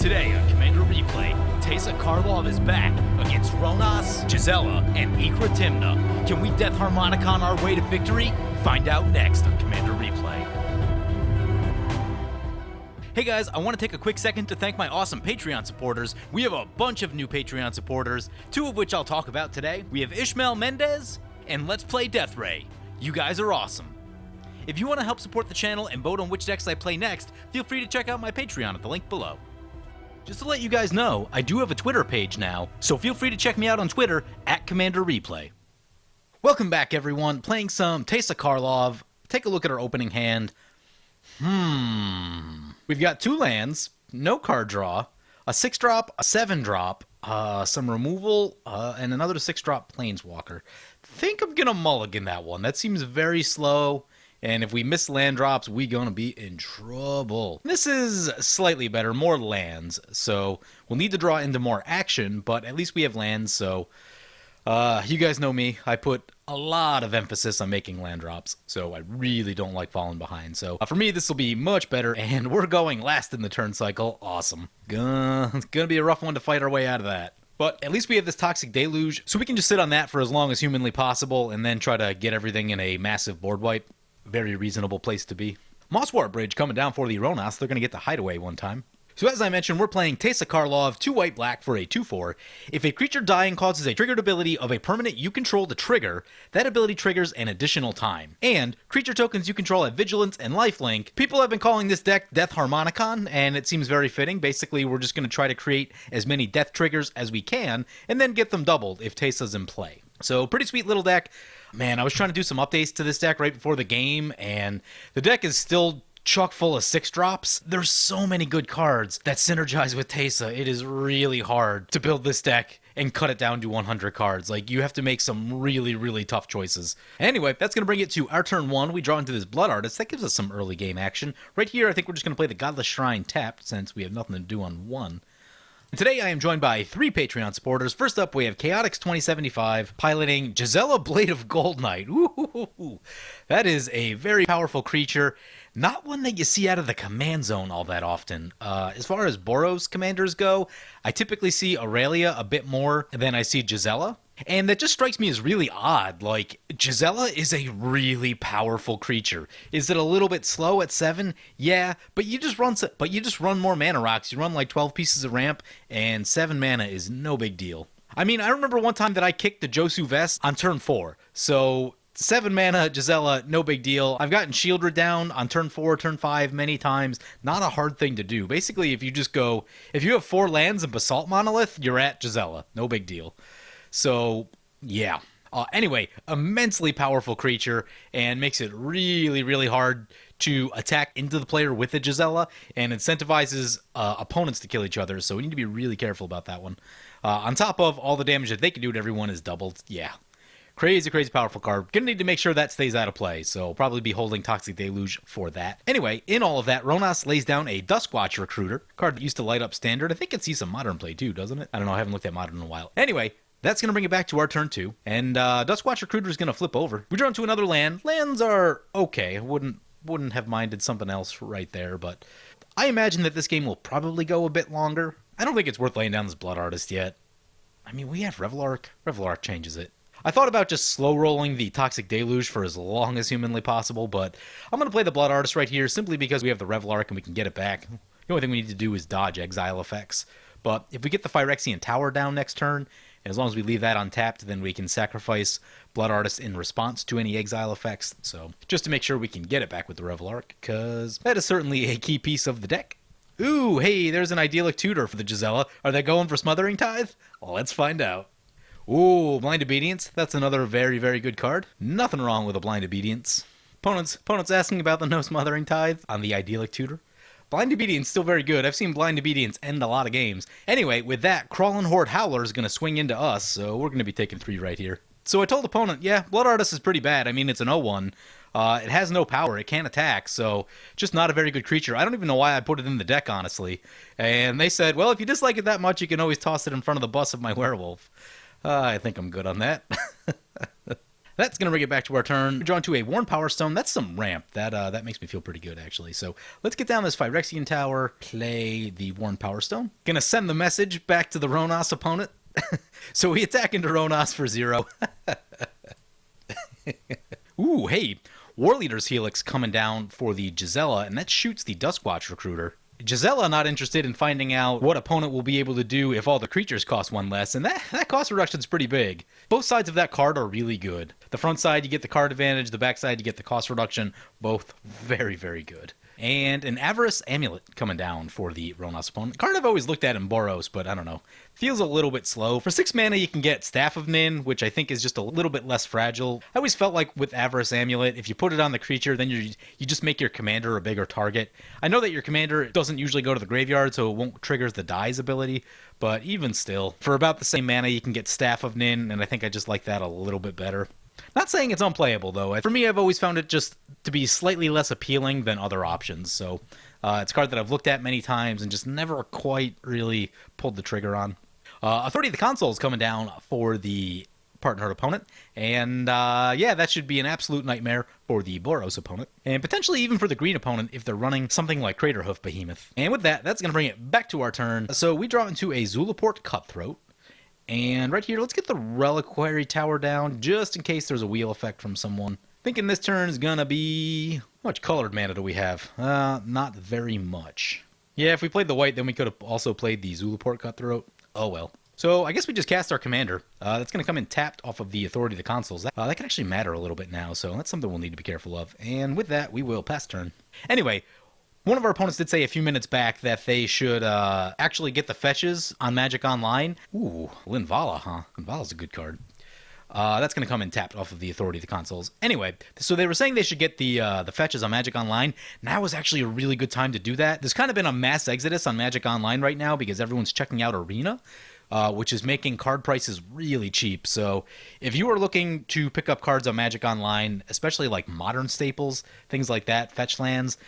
Today on Commander Replay, Teysa Karlov is back against Rhonas, Gisela, and Ikra Tymna. Can we Death Harmonicon our way to victory? Find out next on Commander Replay. Hey guys, I want to take a quick second to thank my awesome Patreon supporters. We have a bunch of new Patreon supporters, two of which I'll talk about today. We have Ishmael Mendez and Let's Play Death Ray. You guys are awesome. If you want to help support the channel and vote on which decks I play next, feel free to check out my Patreon at the link below. Just to let you guys know, I do have a Twitter page now, so feel free to check me out on Twitter at Commander Replay. Welcome back everyone, playing some Teysa Karlov. Take a look at our opening hand. We've got 2 lands, no card draw, a 6-drop, a 7-drop, some removal, and another 6-drop Planeswalker. Think I'm gonna mulligan that one. That seems very slow, and if we miss land drops, we gonna be in trouble. This is slightly better, more lands, so we'll need to draw into more action, but at least we have lands, so you guys know me. I put a lot of emphasis on making land drops, so I really don't like falling behind. So for me, this will be much better, and we're going last in the turn cycle. Awesome. It's gonna be a rough one to fight our way out of that. But at least we have this Toxic Deluge, so we can just sit on that for as long as humanly possible, and then try to get everything in a massive board wipe. Very reasonable place to be. Mosswart Bridge coming down for the Rhonas. They're gonna get the Hideaway one time. So as I mentioned, we're playing Teysa Karlov, 2 white black for a 2/4. If a creature dying causes a triggered ability of a permanent you control to trigger, that ability triggers an additional time. And creature tokens you control have Vigilance and Lifelink. People have been calling this deck Death Harmonicon, and it seems very fitting. Basically, we're just going to try to create as many death triggers as we can, and then get them doubled if Teysa's in play. So pretty sweet little deck. Man, I was trying to do some updates to this deck right before the game, and the deck is still chock full of 6-drops. There's so many good cards that synergize with Teysa. It is really hard to build this deck and cut it down to 100 cards. Like, you have to make some really, really tough choices. Anyway, that's going to bring it to our turn 1. We draw into this Blood Artist. That gives us some early game action. Right here, I think we're just going to play the Godless Shrine tapped, since we have nothing to do on 1. And today I am joined by 3 Patreon supporters. First up, we have Chaotix2075 piloting Gisela, Blade of Gold Knight. Ooh, that is a very powerful creature. Not one that you see out of the command zone all that often. As far as Boros commanders go, I typically see Aurelia a bit more than I see Gisela. And that just strikes me as really odd. Like, Gisela is a really powerful creature. Is it a little bit slow at 7? Yeah, but you just run more mana rocks. You run like 12 pieces of ramp, and 7 mana is no big deal. I mean, I remember one time that I kicked the Josu Vest on turn 4. So 7 mana, Gisela, no big deal. I've gotten Shieldred down on turn 4, turn 5 many times. Not a hard thing to do. Basically, if you have 4 lands and Basalt Monolith, you're at Gisela. No big deal. So, yeah. Anyway, immensely powerful creature, and makes it really, really hard to attack into the player with a Gisela, and incentivizes opponents to kill each other, so we need to be really careful about that one. On top of all the damage that they can do to everyone is doubled. Yeah. Crazy, crazy powerful card. Gonna need to make sure that stays out of play, so I'll probably be holding Toxic Deluge for that. Anyway, in all of that, Rhonas lays down a Duskwatch Recruiter, card that used to light up Standard. I think it sees some Modern play too, doesn't it? I don't know, I haven't looked at Modern in a while. Anyway, that's going to bring it back to our turn 2, and Duskwatch Recruiter is going to flip over. We draw into another land. Lands are okay. I wouldn't have minded something else right there, but I imagine that this game will probably go a bit longer. I don't think it's worth laying down this Blood Artist yet. I mean, we have Revelark. Revelark changes it. I thought about just slow rolling the Toxic Deluge for as long as humanly possible, but I'm going to play the Blood Artist right here simply because we have the Revelark and we can get it back. The only thing we need to do is dodge exile effects. But if we get the Phyrexian Tower down next turn, and as long as we leave that untapped, then we can sacrifice Blood Artist in response to any exile effects. So just to make sure we can get it back with the Revelark, because that is certainly a key piece of the deck. Ooh, hey, there's an Idyllic Tutor for the Gisela. Are they going for Smothering Tithe? Well, let's find out. Ooh, Blind Obedience. That's another very, very good card. Nothing wrong with a Blind Obedience. Opponents asking about the no Smothering Tithe on the Idyllic Tutor. Blind Obedience still very good. I've seen Blind Obedience end a lot of games. Anyway, with that, Crawling Horde Howler is going to swing into us, so we're going to be taking 3 right here. So I told opponent, yeah, Blood Artist is pretty bad. I mean, it's an 0-1. It has no power. It can't attack, so just not a very good creature. I don't even know why I put it in the deck, honestly. And they said, well, if you dislike it that much, you can always toss it in front of the bus of my werewolf. I think I'm good on that. That's going to bring it back to our turn. We're drawn to a Worn Power Stone. That's some ramp. That makes me feel pretty good, actually. So let's get down this Phyrexian Tower, play the Worn Power Stone. Going to send the message back to the Rhonas opponent. So we attack into Rhonas for 0. Ooh, hey, War Leader's Helix coming down for the Gisela, and that shoots the Duskwatch Recruiter. Gisela not interested in finding out what opponent will be able to do if all the creatures cost 1 less, and that cost reduction is pretty big. Both sides of that card are really good. The front side, you get the card advantage. The back side, you get the cost reduction. Both very, very good. And an Avarice Amulet coming down for the Rhonas opponent. Card I've always looked at in Boros, but I don't know. Feels a little bit slow. For 6 mana, you can get Staff of Nin, which I think is just a little bit less fragile. I always felt like with Avarice Amulet, if you put it on the creature, then you just make your commander a bigger target. I know that your commander doesn't usually go to the graveyard, so it won't trigger the Die's ability, but even still, for about the same mana, you can get Staff of Nin, and I think I just like that a little bit better. Not saying it's unplayable, though. For me, I've always found it just to be slightly less appealing than other options. So it's a card that I've looked at many times and just never quite really pulled the trigger on. Authority of the Console is coming down for the partnered opponent. And yeah, that should be an absolute nightmare for the Boros opponent. And potentially even for the green opponent if they're running something like Craterhoof Behemoth. And with that, that's going to bring it back to our turn. So we draw into a Zulaport Cutthroat. And right here, let's get the Reliquary Tower down, just in case there's a wheel effect from someone. Thinking this turn is gonna be... How much colored mana do we have? Not very much. Yeah, if we played the white, then we could have also played the Zulaport Cutthroat. Oh well. So I guess we just cast our commander. That's gonna come in tapped off of the Authority of the Consoles. That can actually matter a little bit now, so that's something we'll need to be careful of. And with that, we will pass turn. Anyway, one of our opponents did say a few minutes back that they should actually get the fetches on Magic Online. Ooh, Linvala, huh? Linvala's a good card. That's going to come in tapped off of the Authority of the Consoles. Anyway, so they were saying they should get the fetches on Magic Online. Now is actually a really good time to do that. There's kind of been a mass exodus on Magic Online right now because everyone's checking out Arena, which is making card prices really cheap. So if you are looking to pick up cards on Magic Online, especially like modern staples, things like that, fetch lands,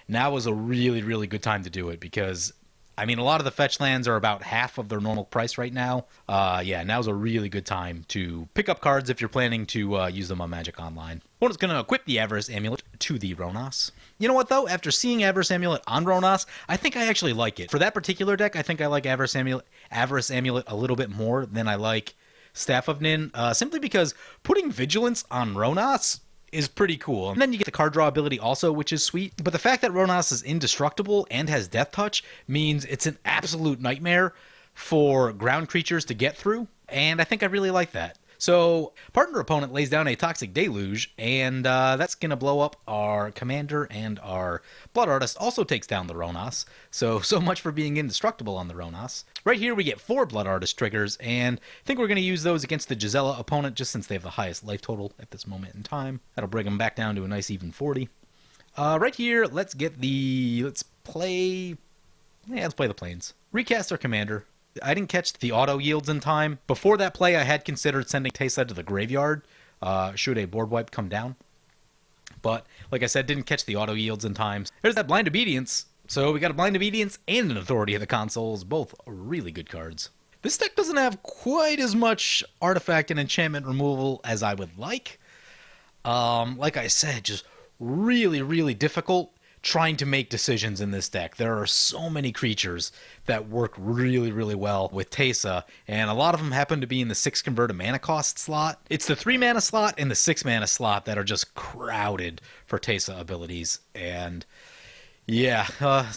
now is a really, really good time to do it because, I mean, a lot of the fetch lands are about half of their normal price right now. Yeah, now's a really good time to pick up cards if you're planning to use them on Magic Online. Opponent's going to equip the Avarice Amulet to the Rhonas. You know what, though? After seeing Avarice Amulet on Rhonas, I think I actually like it. For that particular deck, I think I like Avarice Amulet a little bit more than I like Staff of Nin, simply because putting Vigilance on Rhonas is pretty cool. And then you get the card draw ability also, which is sweet. But the fact that Rhonas is indestructible and has Death Touch means it's an absolute nightmare for ground creatures to get through. And I think I really like that. So, partner opponent lays down a Toxic Deluge, and that's going to blow up our commander, and our Blood Artist also takes down the Rhonas. So much for being indestructible on the Rhonas. Right here we get 4 Blood Artist triggers, and I think we're going to use those against the Gisela opponent, just since they have the highest life total at this moment in time. That'll bring them back down to a nice even 40. Right here, let's play the Plains. Recast our commander. I didn't catch the auto yields in time. Before that play, I had considered sending Teysa to the graveyard should a board wipe come down. But, like I said, didn't catch the auto yields in time. There's that Blind Obedience. So we got a Blind Obedience and an Authority of the Consoles, both really good cards. This deck doesn't have quite as much artifact and enchantment removal as I would like. Like I said, just really, really difficult trying to make decisions in this deck. There are so many creatures that work really, really well with Teysa, and a lot of them happen to be in the 6 converted mana cost slot. It's the 3 mana slot and the 6 mana slot that are just crowded for Teysa abilities, and yeah,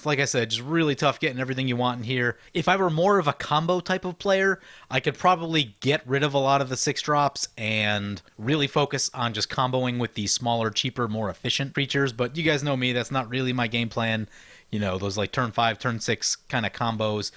like I said, just really tough getting everything you want in here. If I were more of a combo type of player, I could probably get rid of a lot of the 6 drops and really focus on just comboing with the smaller, cheaper, more efficient creatures. But you guys know me, that's not really my game plan. You know, those like turn 5, turn 6 kind of combos.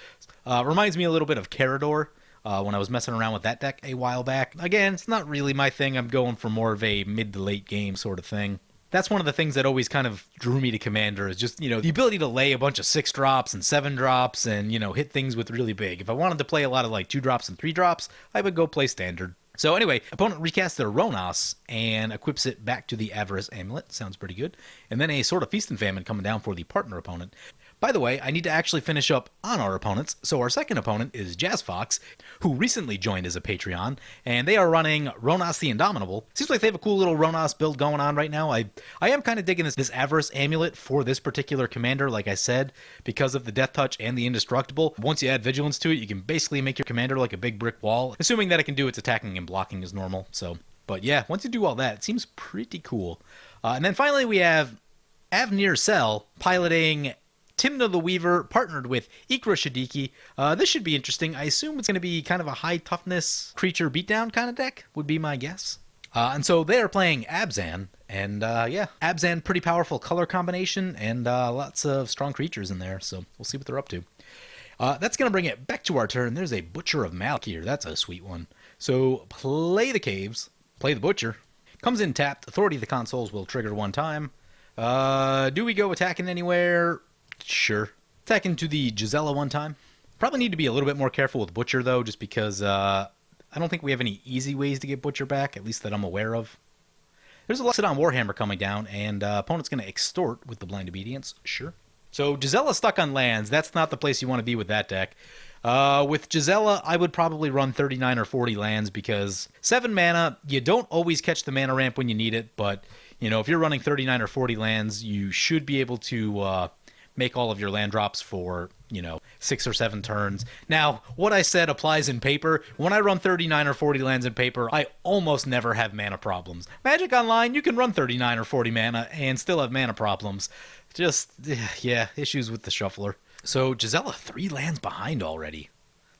Reminds me a little bit of Carador when I was messing around with that deck a while back. Again, it's not really my thing. I'm going for more of a mid to late game sort of thing. That's one of the things that always kind of drew me to Commander is just, you know, the ability to lay a bunch of 6 drops and 7 drops and, you know, hit things with really big. If I wanted to play a lot of like 2 drops and 3 drops, I would go play Standard. So anyway, opponent recasts their Rhonas and equips it back to the Avarice Amulet. Sounds pretty good. And then a Sword of Feast and Famine coming down for the partner opponent. By the way, I need to actually finish up on our opponents. So our second opponent is Jazz Fox, who recently joined as a Patreon, and they are running Rhonas the Indomitable. Seems like they have a cool little Rhonas build going on right now. I am kind of digging this Avarice Amulet for this particular commander, like I said, because of the Death Touch and the Indestructible. Once you add Vigilance to it, you can basically make your commander like a big brick wall, assuming that it can do its attacking and blocking as normal. So, but yeah, once you do all that, it seems pretty cool. And then finally we have Avnir Cell piloting Tymna the Weaver, partnered with Ikra Shadiki. This should be interesting. I assume it's going to be kind of a high toughness creature beatdown kind of deck, would be my guess. And so they are playing Abzan, and yeah, Abzan, pretty powerful color combination, and lots of strong creatures in there, so we'll see what they're up to. That's going to bring it back to our turn. There's a Butcher of Malakir. That's a sweet one. So play the Caves, play the Butcher. Comes in tapped. Authority of the Consoles will trigger one time. Do we go attacking anywhere? Sure. Attacking to the Gisela one time. Probably need to be a little bit more careful with Butcher, though, just because I don't think we have any easy ways to get Butcher back, at least that I'm aware of. There's a Luxodon Warhammer coming down, and opponent's going to extort with the Blind Obedience. Sure. So Gisela stuck on lands. That's not the place you want to be with that deck. With Gisela, I would probably run 39 or 40 lands because 7 mana, you don't always catch the mana ramp when you need it, but you know, if you're running 39 or 40 lands, you should be able to make all of your land drops for, you know, 6 or 7 turns. Now, what I said applies in paper. When I run 39 or 40 lands in paper, I almost never have mana problems. Magic Online, you can run 39 or 40 mana and still have mana problems. Just, yeah, issues with the shuffler. So Gisela 3 lands behind already.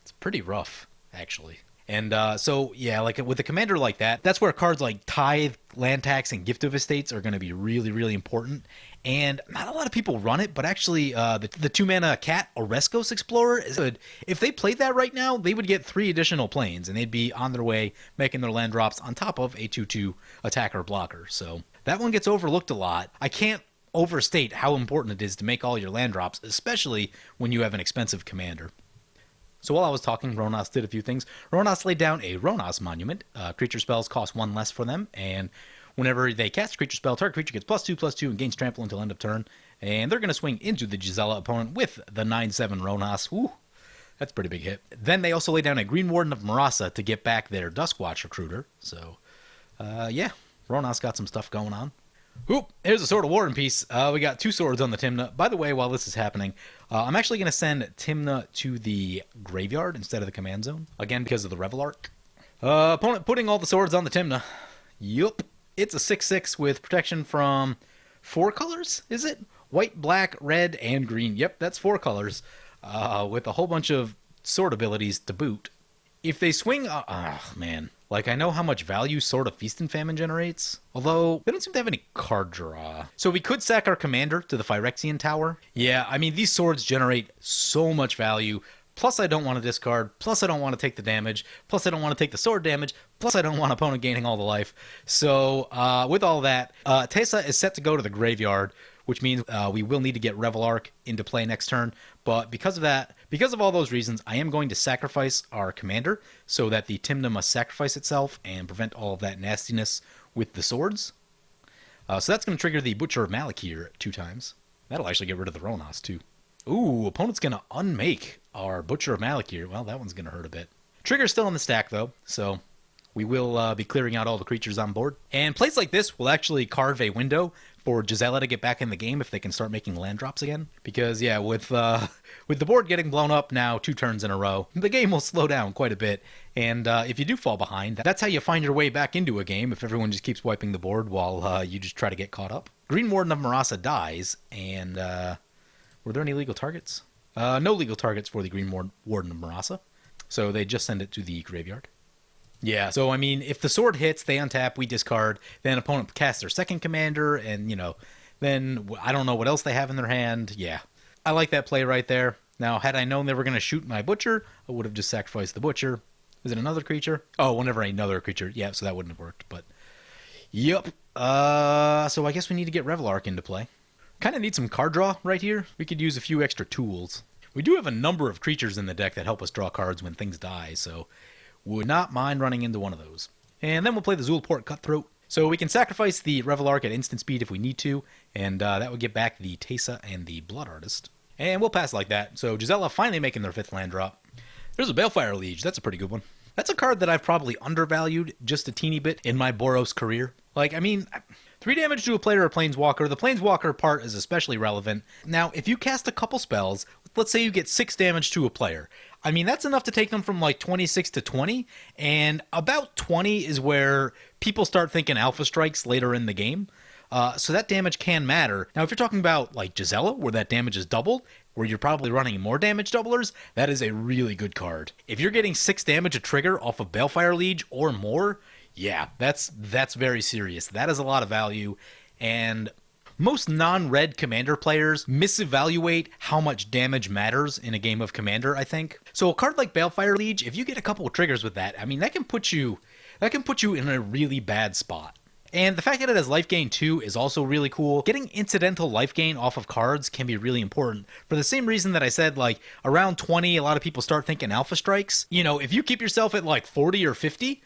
It's pretty rough, actually. And so, yeah, like with a commander like that, that's where cards like Tithe, Land Tax, and Gift of Estates are going to be really, really important. And not a lot of people run it, but actually the 2-mana cat, Oreskos Explorer, is good. If they played that right now, they would get 3 additional planes, and they'd be on their way making their land drops on top of a 2/2 attacker blocker. So that one gets overlooked a lot. I can't overstate how important it is to make all your land drops, especially when you have an expensive commander. So while I was talking, Rhonas did a few things. Rhonas laid down a Rhonas Monument. Creature spells cost 1 less for them, and whenever they cast a creature spell, target creature gets +2/+2 and gains trample until end of turn. And they're going to swing into the Gisela opponent with the 9/7 Rhonas. Woo, that's a pretty big hit. Then they also lay down a Green Warden of Marasa to get back their Duskwatch Recruiter. So, yeah, Rhonas got some stuff going on. Oop, here's a Sword of War and Peace. We got 2 swords on the Tymna. By the way, while this is happening, I'm actually going to send Tymna to the graveyard instead of the command zone. Again, because of the Revel Arc. Opponent putting all the swords on the Tymna. Yup. It's a 6/6 with protection from 4 colors, is it? White, black, red, and green. Yep, that's 4 colors. With a whole bunch of sword abilities to boot. If they swing... man. Like, I know how much value Sword of Feast and Famine generates, although they don't seem to have any card draw. So we could sack our commander to the Phyrexian Tower. Yeah, I mean, these swords generate so much value. Plus, I don't want to discard. Plus, I don't want to take the damage. Plus, I don't want to take the sword damage. Plus, I don't want opponent gaining all the life. So, with all that, Teysa is set to go to the graveyard, which means we will need to get Revel Arc into play next turn. But because of that, because of all those reasons, I am going to sacrifice our commander so that the Tymna must sacrifice itself and prevent all of that nastiness with the swords. So that's going to trigger the Butcher of Malakir 2 times. That'll actually get rid of the Rhonas, too. Ooh, opponent's going to unmake our Butcher of Malakir. Well, that one's going to hurt a bit. Trigger's still in the stack, though, so we will be clearing out all the creatures on board. And plays like this will actually carve a window for Gisela to get back in the game if they can start making land drops again. Because, yeah, with the board getting blown up now 2 turns in a row, the game will slow down quite a bit. And if you do fall behind, that's how you find your way back into a game if everyone just keeps wiping the board while you just try to get caught up. Green Warden of Marasa dies, and were there any legal targets? No legal targets for the Green Warden of Marasa, so they just send it to the graveyard. Yeah, so I mean, if the sword hits, they untap, we discard, then opponent casts their second commander, and, you know, then I don't know what else they have in their hand. Yeah, I like that play right there. Now, had I known they were going to shoot my Butcher, I would have just sacrificed the Butcher. Is it another creature? Oh, whenever another creature. Yeah, so that wouldn't have worked, but... Yep. So I guess we need to get Revel Arc into play. Kind of need some card draw right here. We could use a few extra tools. We do have a number of creatures in the deck that help us draw cards when things die, so... would not mind running into one of those. And then we'll play the Zulport Cutthroat. So we can sacrifice the Revel Arc at instant speed if we need to, and that would get back the Teysa and the Blood Artist. And we'll pass like that. So Gisela finally making their 5th land drop. There's a Balefire Liege. That's a pretty good one. That's a card that I've probably undervalued just a teeny bit in my Boros career. Like, I mean, 3 damage to a player or planeswalker. The planeswalker part is especially relevant. Now, if you cast a couple spells, let's say you get 6 damage to a player. I mean, that's enough to take them from like 26 to 20, and about 20 is where people start thinking Alpha Strikes later in the game. So that damage can matter. Now, if you're talking about like Gisela, where that damage is doubled, where you're probably running more damage doublers, that is a really good card. If you're getting 6 damage a trigger off of Balefire Liege or more, yeah, that's very serious. That is a lot of value, and most non-red Commander players misevaluate how much damage matters in a game of Commander, I think. So a card like Balefire Liege, if you get a couple of triggers with that, I mean, that can put you in a really bad spot. And the fact that it has life gain too is also really cool. Getting incidental life gain off of cards can be really important. For the same reason that I said, like, around 20, a lot of people start thinking Alpha Strikes. You know, if you keep yourself at like 40 or 50,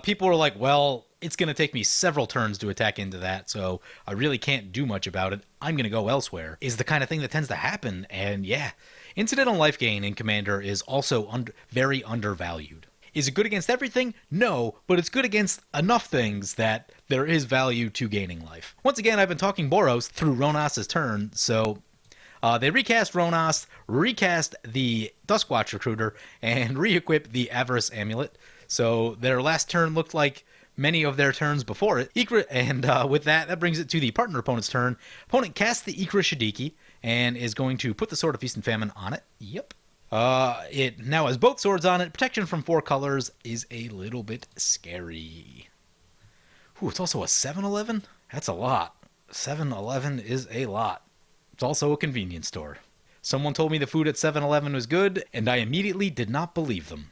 people are like, well, it's going to take me several turns to attack into that, so I really can't do much about it. I'm going to go elsewhere, is the kind of thing that tends to happen. And yeah, incidental life gain in Commander is also very undervalued. Is it good against everything? No, but it's good against enough things that there is value to gaining life. Once again, I've been talking Boros through Rhonas' turn, so they recast Rhonas, recast the Duskwatch Recruiter, and re-equip the Avarice Amulet. So their last turn looked like many of their turns before it. Ikra, and with that brings it to the partner opponent's turn. Opponent casts the Ikra Shadiki and is going to put the Sword of Feast and Famine on it. Yep. It now has both swords on it. Protection from 4 colors is a little bit scary. Ooh, it's also a 7-Eleven? That's a lot. 7-Eleven is a lot. It's also a convenience store. Someone told me the food at 7-Eleven was good, and I immediately did not believe them.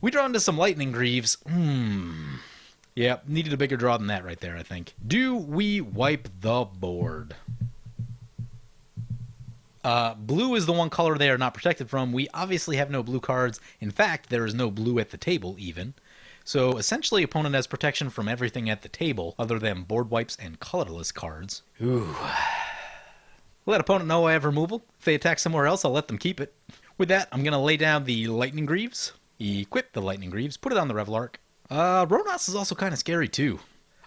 We draw into some Lightning Greaves. Yeah, needed a bigger draw than that right there, I think. Do we wipe the board? Blue is the one color they are not protected from. We obviously have no blue cards. In fact, there is no blue at the table, even. So, essentially, opponent has protection from everything at the table, other than board wipes and colorless cards. Ooh. Let opponent know I have removal. If they attack somewhere else, I'll let them keep it. With that, I'm going to lay down the Lightning Greaves, equip the Lightning Greaves, put it on the Revelark. Rhonas is also kind of scary, too.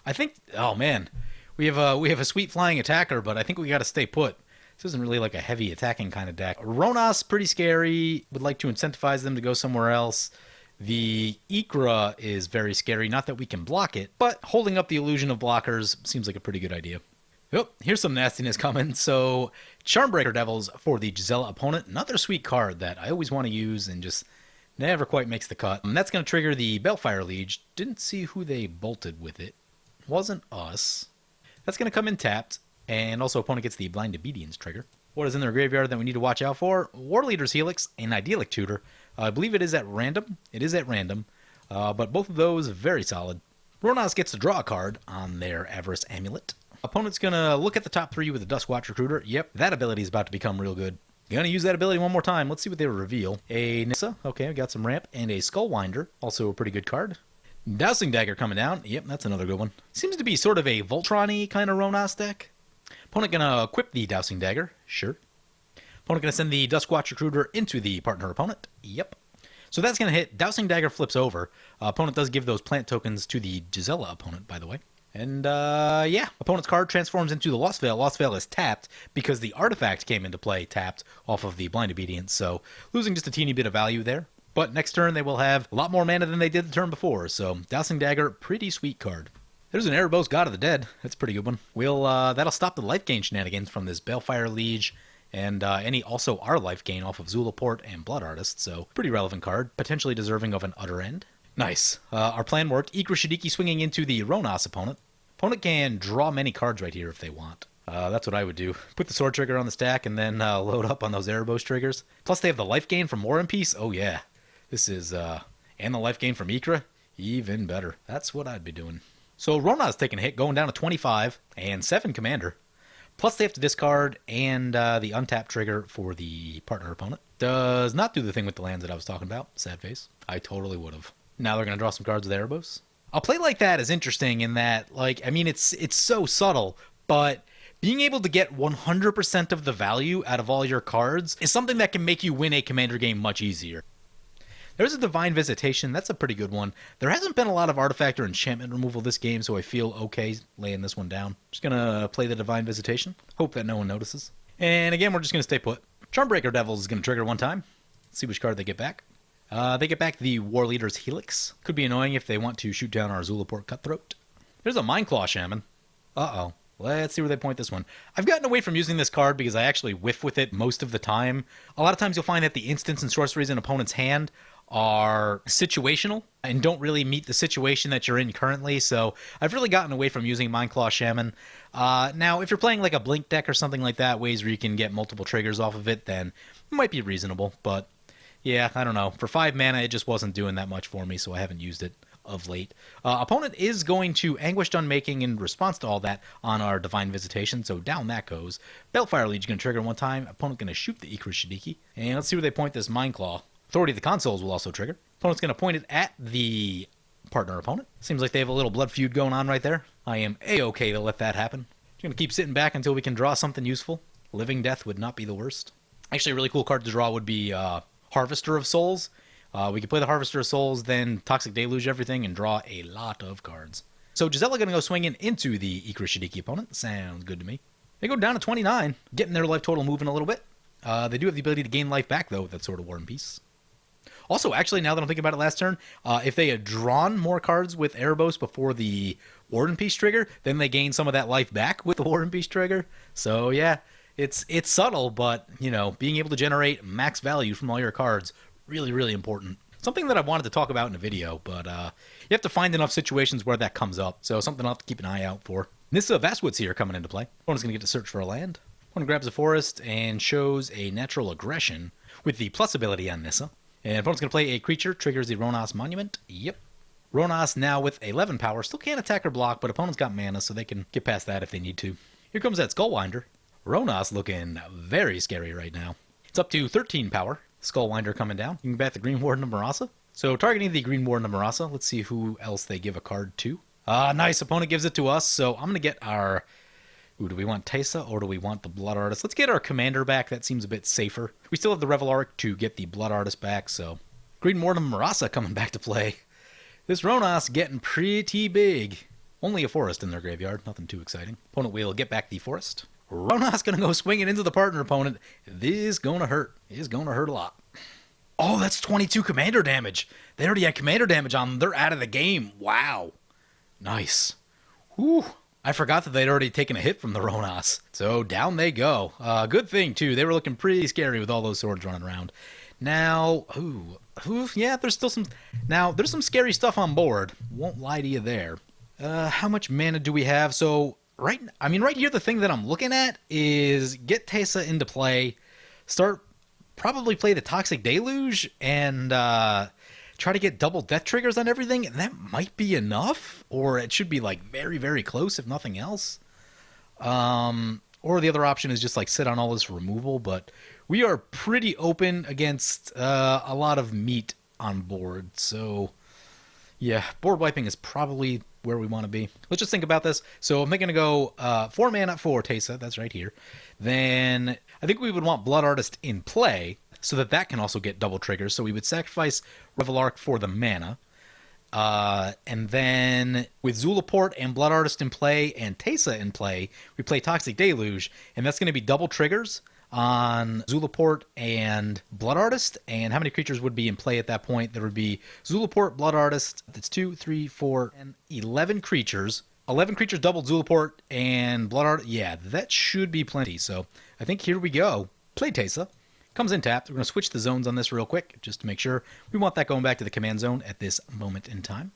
I think, oh man, we have a sweet flying attacker, but I think we got to stay put. This isn't really like a heavy attacking kind of deck. Rhonas, pretty scary. Would like to incentivize them to go somewhere else. The Ikra is very scary. Not that we can block it, but holding up the illusion of blockers seems like a pretty good idea. Oh, here's some nastiness coming. So, Charmbreaker Devils for the Gisela opponent. Another sweet card that I always want to use and just never quite makes the cut. And that's going to trigger the Balefire Liege. Didn't see who they bolted with it. Wasn't us. That's going to come in tapped. And also, opponent gets the Blind Obedience trigger. What is in their graveyard that we need to watch out for? War Leader's Helix and Idyllic Tutor. I believe it is at random. It is at random. But both of those, very solid. Rhonas gets to draw a card on their Avarice Amulet. Opponent's going to look at the top 3 with the Duskwatch Recruiter. Yep, that ability is about to become real good. Going to use that ability one more time. Let's see what they reveal. A Nissa. Okay, we got some ramp. And a Skullwinder. Also a pretty good card. Dowsing Dagger coming down. Yep, that's another good one. Seems to be sort of a Voltron-y kind of Rhonas deck. Opponent going to equip the Dowsing Dagger. Sure. Opponent going to send the Duskwatch Recruiter into the partner opponent. Yep. So that's going to hit. Dowsing Dagger flips over. Opponent does give those plant tokens to the Gisela opponent, by the way. And, yeah. Opponent's card transforms into the Lost Veil. Lost Veil is tapped because the artifact came into play tapped off of the Blind Obedience. So losing just a teeny bit of value there. But next turn they will have a lot more mana than they did the turn before. So Dowsing Dagger, pretty sweet card. There's an Erebos God of the Dead. That's a pretty good one. That'll stop the life gain shenanigans from this Balefire Liege and any also our life gain off of Zulaport and Blood Artist. So pretty relevant card, potentially deserving of an Utter End. Nice. Our plan worked. Ikra Shadiki swinging into the Rhonas opponent. Opponent can draw many cards right here if they want. That's what I would do. Put the sword trigger on the stack and then load up on those Erebos triggers. Plus they have the life gain from War and Peace. Oh yeah. This is, and the life gain from Ikra. Even better. That's what I'd be doing. So Rhonas taking a hit, going down to 25 and 7 commander. Plus they have to discard and the untap trigger for the partner opponent. Does not do the thing with the lands that I was talking about. Sad face. I totally would have. Now they're going to draw some cards with Erebos. A play like that is interesting in that, like, I mean, it's so subtle, but Being able to get 100% of the value out of all your cards is something that can make you win a commander game much easier. There's a Divine Visitation. That's a pretty good one. There hasn't been a lot of artifact or enchantment removal this game, so I feel okay laying this one down. Just going to play the Divine Visitation. Hope that no one notices. And again, we're just going to stay put. Charmbreaker Devils is going to trigger one time. Let's see which card they get back. They get back the War Leader's Helix. Could be annoying if they want to shoot down our Zulaport Cutthroat. There's a Mindclaw Shaman. Uh-oh. Let's see where they point this one. I've gotten away from using this card because I actually whiff with it most of the time. A lot of times you'll find that the instants and sorceries in an opponent's hand are situational and don't really meet the situation that you're in currently, so I've really gotten away from using Mindclaw Shaman. Now, if you're playing like a Blink deck or something like that, ways where you can get multiple triggers off of it, then it might be reasonable, but yeah, I don't know. For 5 mana, it just wasn't doing that much for me, so I haven't used it of late. Opponent is going to Anguished Unmaking in response to all that on our Divine Visitation, so down that goes. Balefire Liege going to trigger one time. Opponent going to shoot the Ikra Shadiki. And let's see where they point this Mindclaw. Authority of the Consoles will also trigger. Opponent's going to point it at the partner opponent. Seems like they have a little blood feud going on right there. I am A-okay to let that happen. Just going to keep sitting back until we can draw something useful. Living Death would not be the worst. Actually, a really cool card to draw would be Harvester of Souls. We could play the Harvester of Souls, then Toxic Deluge everything, and draw a lot of cards. So Gisela going to go swinging into the Ikra Shadiki opponent. Sounds good to me. They go down to 29, getting their life total moving a little bit. They do have the ability to gain life back, though, with that Sword of War and Peace. Also, actually, now that I'm thinking about it last turn, if they had drawn more cards with Erebos before the War and Peace trigger, then they gain some of that life back with the War and Peace trigger. So, yeah, it's subtle, but, you know, being able to generate max value from all your cards, really, really important. Something that I wanted to talk about in a video, but you have to find enough situations where that comes up. So something I'll have to keep an eye out for. Nissa Vastwood's here coming into play. Opponent's going to get to search for a land. Opponent grabs a forest and shows a natural aggression with the plus ability on Nissa. And opponent's going to play a creature, triggers the Rhonas Monument. Yep. Rhonas now with 11 power. Still can't attack or block, but opponent's got mana, so they can get past that if they need to. Here comes that Skullwinder. Rhonas looking very scary right now. It's up to 13 power. Skullwinder coming down. You can bat the Green Warden of Marasa. So targeting the Green Warden of Marasa. Let's see who else they give a card to. Nice. Opponent gives it to us. So I'm going to get our... Ooh, do we want Teysa or do we want the Blood Artist? Let's get our Commander back. That seems a bit safer. We still have the Revel Arc to get the Blood Artist back, so... Green Warden of Marasa coming back to play. This Rhonas getting pretty big. Only a forest in their graveyard. Nothing too exciting. Opponent will get back the forest. Rhonas going to go swinging into the partner opponent. This is going to hurt. It's going to hurt a lot. Oh, that's 22 commander damage. They already had commander damage on them. They're out of the game. Wow. Nice. Whew. I forgot that they'd already taken a hit from the Rhonas. So down they go. Good thing, too. They were looking pretty scary with all those swords running around. Now, yeah, there's still some... Now, there's some scary stuff on board. Won't lie to you there. How much mana do we have? So, right here, the thing that I'm looking at is get Teysa into play, probably play the Toxic Deluge, and try to get double death triggers on everything, and that might be enough, or it should be like very, very close if nothing else. Or the other option is just like sit on all this removal, but we are pretty open against a lot of meat on board, so yeah, board wiping is probably where we want to be. Let's just think about this. So I'm going to go 4 mana for Teysa, that's right here. Then I think we would want Blood Artist in play, so that can also get double triggers. So we would sacrifice Revel Arc for the mana. And then with Zulaport and Blood Artist in play and Teysa in play, we play Toxic Deluge. And that's going to be double triggers on Zulaport and Blood Artist. And how many creatures would be in play at that point? There would be Zulaport, Blood Artist. That's 2, 3, 4, and 11 creatures. 11 creatures doubled Zulaport and Blood Artist. Yeah, that should be plenty. So I think here we go. Play Teysa. Comes in tapped. We're going to switch the zones on this real quick, just to make sure. We want that going back to the command zone at this moment in time.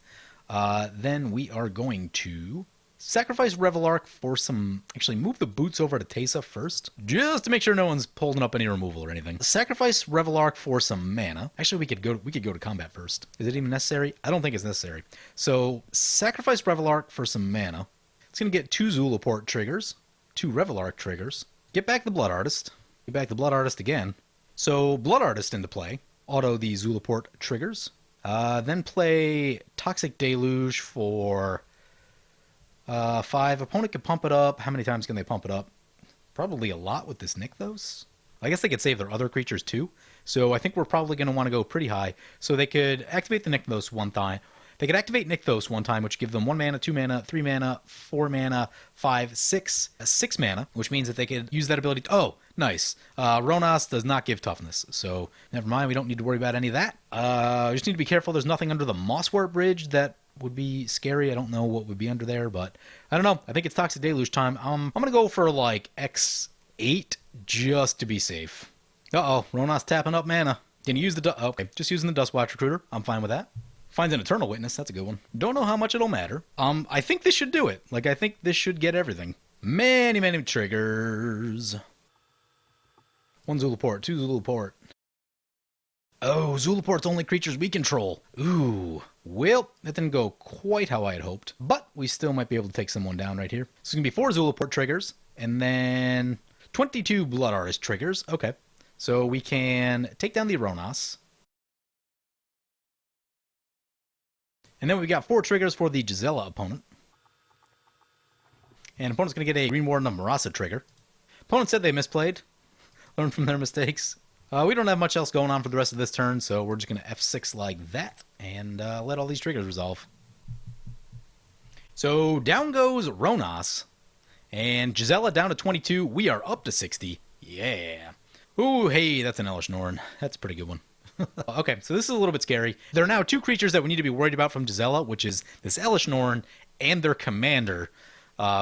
Then we are going to sacrifice Revel Arc for some... Actually, move the boots over to Teysa first, just to make sure no one's holding up any removal or anything. Sacrifice Revel Arc for some mana. Actually, we could go to combat first. Is it even necessary? I don't think it's necessary. So, sacrifice Revel Arc for some mana. It's going to get 2 Zulaport triggers, 2 Revel Arc triggers. Get back the Blood Artist. Get back the Blood Artist again. So, Blood Artist into play. Auto the Zulaport triggers. Then play Toxic Deluge for 5. Opponent can pump it up. How many times can they pump it up? Probably a lot with this Nykthos. I guess they could save their other creatures too. So I think we're probably going to want to go pretty high. So they could activate the Nykthos one time. They could activate Nykthos one time, which give them 1 mana, 2 mana, 3 mana, 4 mana, 5, 6, 6 mana, which means that they could use that ability. Oh, nice. Rhonas does not give toughness, so never mind. We don't need to worry about any of that. We just need to be careful. There's nothing under the Mosswort Bridge that would be scary. I don't know what would be under there, but I don't know. I think it's Toxic Deluge time. I'm going to go for like X8 just to be safe. Uh-oh, Rhonas tapping up mana. Can you use the... okay, just using the Dustwatch Recruiter. I'm fine with that. Finds an Eternal Witness. That's a good one. Don't know how much it'll matter. I think this should do it. Like, I think this should get everything. Many, many triggers. 1 Zulaport, 2 Zulaport. Oh, Zulaport's only creatures we control. Ooh. Well, that didn't go quite how I had hoped. But we still might be able to take someone down right here. So it's going to be 4 Zulaport triggers. And then 22 Blood Artist triggers. Okay. So we can take down the Rhonas. And then we got 4 triggers for the Gisela opponent. And opponent's going to get a Green Warden of Marasa trigger. Opponent said they misplayed. Learn from their mistakes. We don't have much else going on for the rest of this turn, so we're just going to F6 like that and let all these triggers resolve. So down goes Rhonas. And Gisela down to 22. We are up to 60. Yeah. Ooh, hey, that's an Elesh Norn. That's a pretty good one. Okay, so this is a little bit scary. There are now 2 creatures that we need to be worried about from Gisela, which is this Elesh Norn and their commander,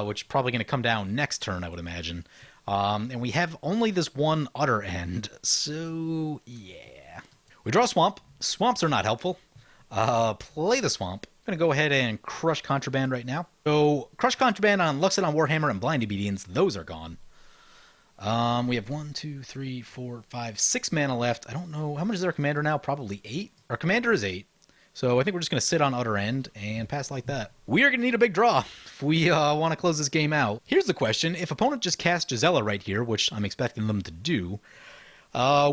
which is probably going to come down next turn, I would imagine. And we have only this one Utter End, so yeah. We draw Swamp. Swamps are not helpful. Play the Swamp. I'm going to go ahead and Crush Contraband right now. So, Crush Contraband on Luxodon Warhammer and Blind Obedience, those are gone. We have 1, 2, 3, 4, 5, 6 mana left. I don't know. How much is our commander now? Probably 8. Our commander is 8. So I think we're just going to sit on Utter End and pass like that. We are going to need a big draw if we want to close this game out. Here's the question. If opponent just casts Gisela right here, which I'm expecting them to do,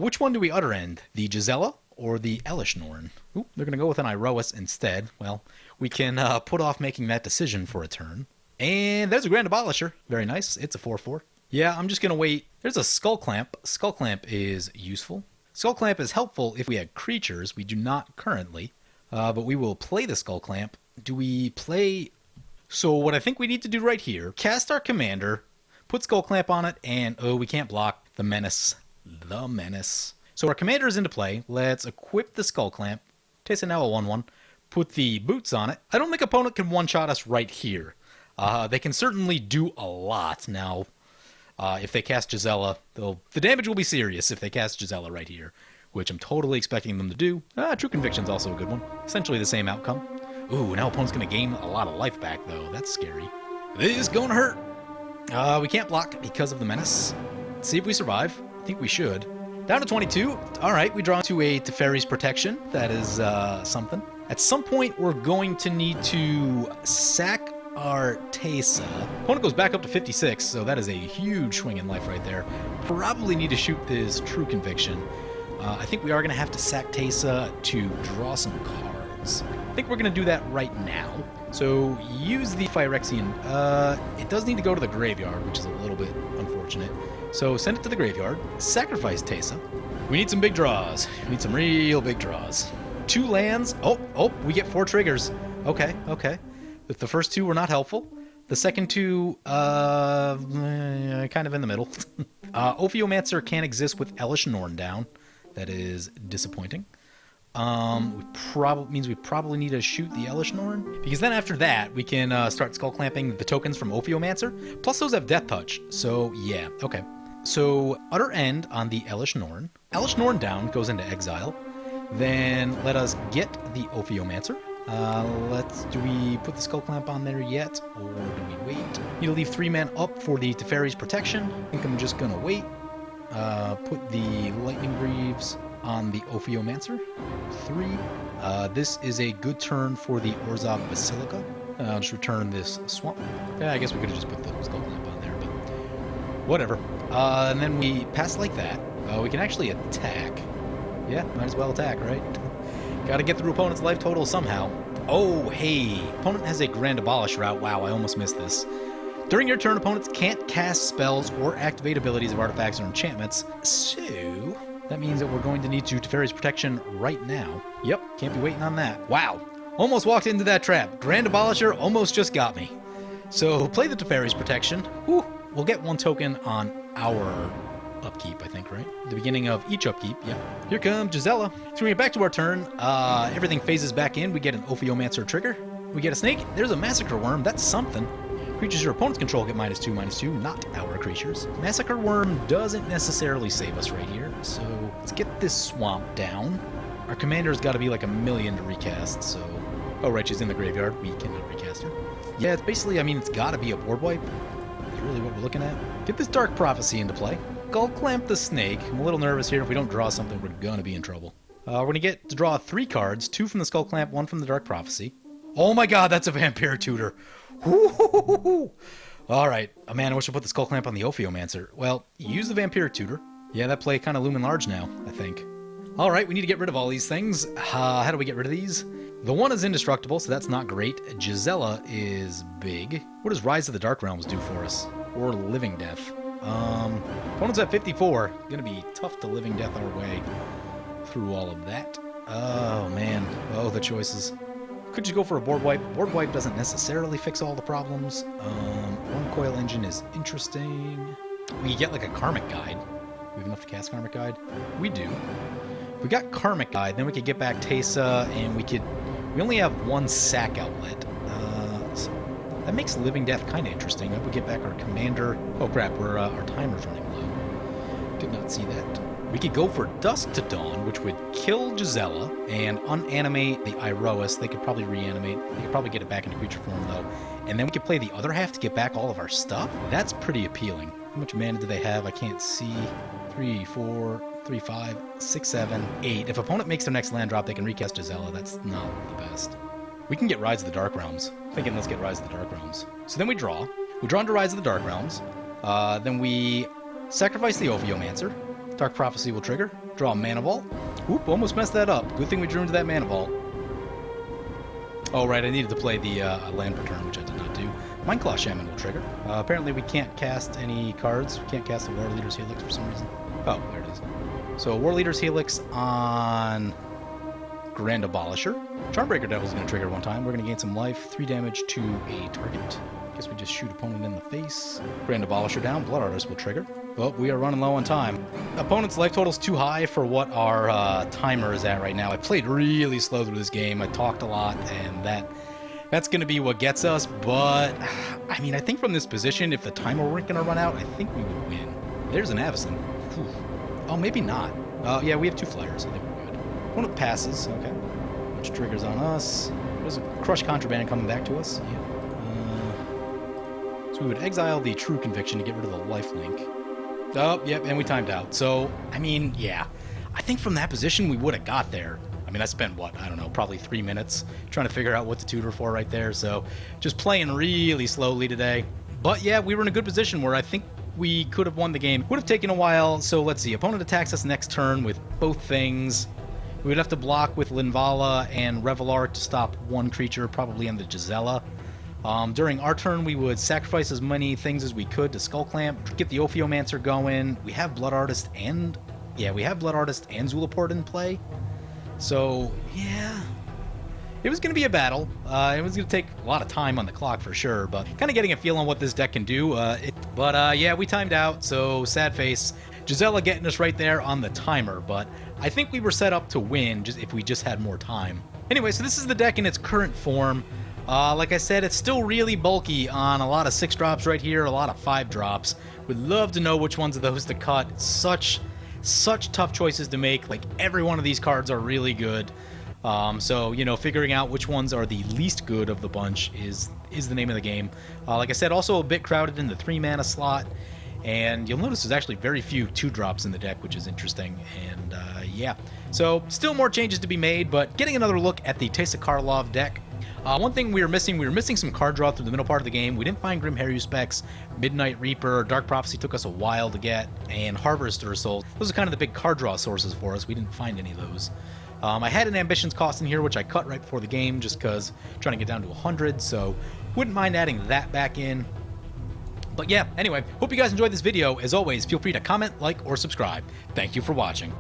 which one do we Utter End? The Gisela or the Elesh Norn? Ooh, they're going to go with an Iroas instead. Well, we can put off making that decision for a turn. And there's a Grand Abolisher. Very nice. It's a 4/4. Yeah, I'm just going to wait. There's a Skull Clamp. Skull Clamp is useful. Skull Clamp is helpful if we had creatures. We do not currently. But we will play the Skull Clamp. Do we play... So what I think we need to do right here, cast our commander, put Skull Clamp on it, and oh, we can't block the Menace. The Menace. So our commander is into play. Let's equip the Skull Clamp. Teysa now a 1/1. Put the boots on it. I don't think opponent can one-shot us right here. They can certainly do a lot. Now, if they cast Gisela, the damage will be serious if they cast Gisela right here, which I'm totally expecting them to do. True Conviction's also a good one. Essentially the same outcome. Ooh, now opponent's going to gain a lot of life back, though. That's scary. This is going to hurt. We can't block because of the Menace. Let's see if we survive. I think we should. Down to 22. All right, we draw to a Teferi's Protection. That is something. At some point, we're going to need to sack our Teysa. Opponent goes back up to 56, so that is a huge swing in life right there. Probably need to shoot this True Conviction. I think we are going to have to sack Teysa to draw some cards. I think we're going to do that right now. So use the Phyrexian. It does need to go to the graveyard, which is a little bit unfortunate. So send it to the graveyard. Sacrifice Teysa. We need some big draws. We need some real big draws. 2 lands. Oh, we get 4 triggers. Okay. The first 2 were not helpful. The second 2, kind of in the middle. Ophiomancer can't exist with Elesh Norn down. That is disappointing. Means we probably need to shoot the Elesh Norn, because then after that we can start skull clamping the tokens from Ophiomancer. Plus those have Death Touch. So yeah, okay. So Utter End on the Elesh Norn. Elesh Norn down goes into exile. Then let us get the Ophiomancer. Do we put the Skull Clamp on there yet, or do we wait? Need to leave 3 men up for the Teferi's Protection. I think I'm just gonna wait. Put the Lightning Greaves on the Ophiomancer. 3. This is a good turn for the Orzhov Basilica. I'll just return this Swamp. Yeah, I guess we could have just put the Skull Clamp on there, but whatever. And then we pass like that. We can actually attack. Yeah, might as well attack, right? Gotta get through opponent's life total somehow. Oh, hey. Opponent has a Grand Abolish route. Wow, I almost missed this. During your turn, opponents can't cast spells or activate abilities of artifacts or enchantments, so that means that we're going to need to Teferi's Protection right now. Yep, can't be waiting on that. Wow, almost walked into that trap. Grand Abolisher almost just got me. So play the Teferi's Protection. Whew, we'll get 1 token on our upkeep, I think, right? The beginning of each upkeep, yeah. Here comes Gisela. So we get back to our turn. Everything phases back in. We get an Ophiomancer trigger. We get a snake. There's a Massacre Worm. That's something. Creatures your opponents control get -2/-2, not our creatures. Massacre Worm doesn't necessarily save us right here, so let's get this swamp down. Our commander's got to be like 1,000,000 to recast, so... Oh, right, she's in the graveyard. We cannot recast her. Yeah, it's basically, I mean, it's got to be a board wipe. That's really what we're looking at. Get this Dark Prophecy into play. Skull Clamp the Snake. I'm a little nervous here. If we don't draw something, we're going to be in trouble. We're going to get to draw 3 cards, 2 from the Skull Clamp, 1 from the Dark Prophecy. Oh my god, that's a Vampire Tutor. Alright. Oh man, I wish I put the Skull Clamp on the Ophiomancer. Well, use the Vampire Tutor. Yeah, that play kind of looming large now, I think. Alright, we need to get rid of all these things. How do we get rid of these? The 1 is indestructible, so that's not great. Gisela is big. What does Rise of the Dark Realms do for us? Or Living Death? Opponent's at 54. Gonna be tough to Living Death our way through all of that. Oh man. Oh, the choices. Could you go for a board wipe? Board wipe doesn't necessarily fix all the problems. 1 Coil Engine is interesting. We get like a Karmic Guide. We have enough to cast Karmic Guide? We do. If we got Karmic Guide, then we could get back Teysa, and we only have 1 sack outlet. So that makes Living Death kind of interesting. If we get back our commander... Oh crap, our timer's running low. Did not see that. We could go for Dusk to Dawn, which would kill Gisela and unanimate the Rhonas. They could probably reanimate. They could probably get it back into creature form, though. And then we could play the other half to get back all of our stuff. That's pretty appealing. How much mana do they have? I can't see. 3, 4, 3, 5, 6, 7, 8. If opponent makes their next land drop, they can recast Gisela. That's not the best. We can get Rise of the Dark Realms. Thinking let's get Rise of the Dark Realms. So then we draw. We draw into Rise of the Dark Realms. Then we sacrifice the Ophiomancer. Dark Prophecy will trigger. Draw a Mana Vault. Oop, almost messed that up. Good thing we drew into that Mana Vault. Oh, right, I needed to play the land return, which I did not do. Mindclaw Shaman will trigger. Apparently we can't cast any cards. We can't cast the War Leader's Helix for some reason. Oh, there it is. So War Leader's Helix on Grand Abolisher. Charmbreaker Devil's going to trigger 1 time. We're going to gain some life. 3 damage to a target. Guess we just shoot opponent in the face. Grand Abolisher down. Blood Artist will trigger. Well, we are running low on time. Opponent's life total's too high for what our timer is at right now. I played really slow through this game. I talked a lot, and that's going to be what gets us. But, I mean, I think from this position, if the timer weren't going to run out, I think we would win. There's an Avacyn. Whew. Oh, maybe not. Yeah, we have 2 flyers. I think we're good. Opponent passes. Okay. Which triggers on us. There's a Crush Contraband coming back to us. Yeah. So we would exile the True Conviction to get rid of the lifelink. Oh, yep, and we timed out. So, I mean, yeah. I think from that position, we would have got there. I mean, I spent, what, I don't know, probably 3 minutes trying to figure out what to tutor for right there. So, just playing really slowly today. But, yeah, we were in a good position where I think we could have won the game. Would have taken a while. So, let's see. Opponent attacks us next turn with both things. We would have to block with Linvala and Revelar to stop 1 creature, probably on the Gisela. During our turn, we would sacrifice as many things as we could to Skull Clamp, get the Ophiomancer going. We have Blood Artist and... Yeah, we have Blood Artist and Zulaport in play. So, yeah. It was going to be a battle. It was going to take a lot of time on the clock for sure, but kind of getting a feel on what this deck can do. Yeah, we timed out, so sad face. Gisela getting us right there on the timer, but I think we were set up to win just if we just had more time. Anyway, so this is the deck in its current form. Like I said, it's still really bulky on a lot of 6 drops right here, a lot of 5 drops. Would love to know which ones of those to cut. Such tough choices to make. Like, every one of these cards are really good. So, you know, figuring out which ones are the least good of the bunch is the name of the game. Like I said, also a bit crowded in the 3 mana slot. And you'll notice there's actually very few 2 drops in the deck, which is interesting. And, yeah. So, still more changes to be made, but getting another look at the Teysa Karlov deck. One thing we were missing some card draw through the middle part of the game. We didn't find Grim Haruspex, Midnight Reaper, Dark Prophecy took us a while to get, and Harvester Soul. Those are kind of the big card draw sources for us. We didn't find any of those. I had an Ambitions cost in here, which I cut right before the game, just because trying to get down to 100, so wouldn't mind adding that back in. But yeah, anyway, hope you guys enjoyed this video. As always, feel free to comment, like, or subscribe. Thank you for watching.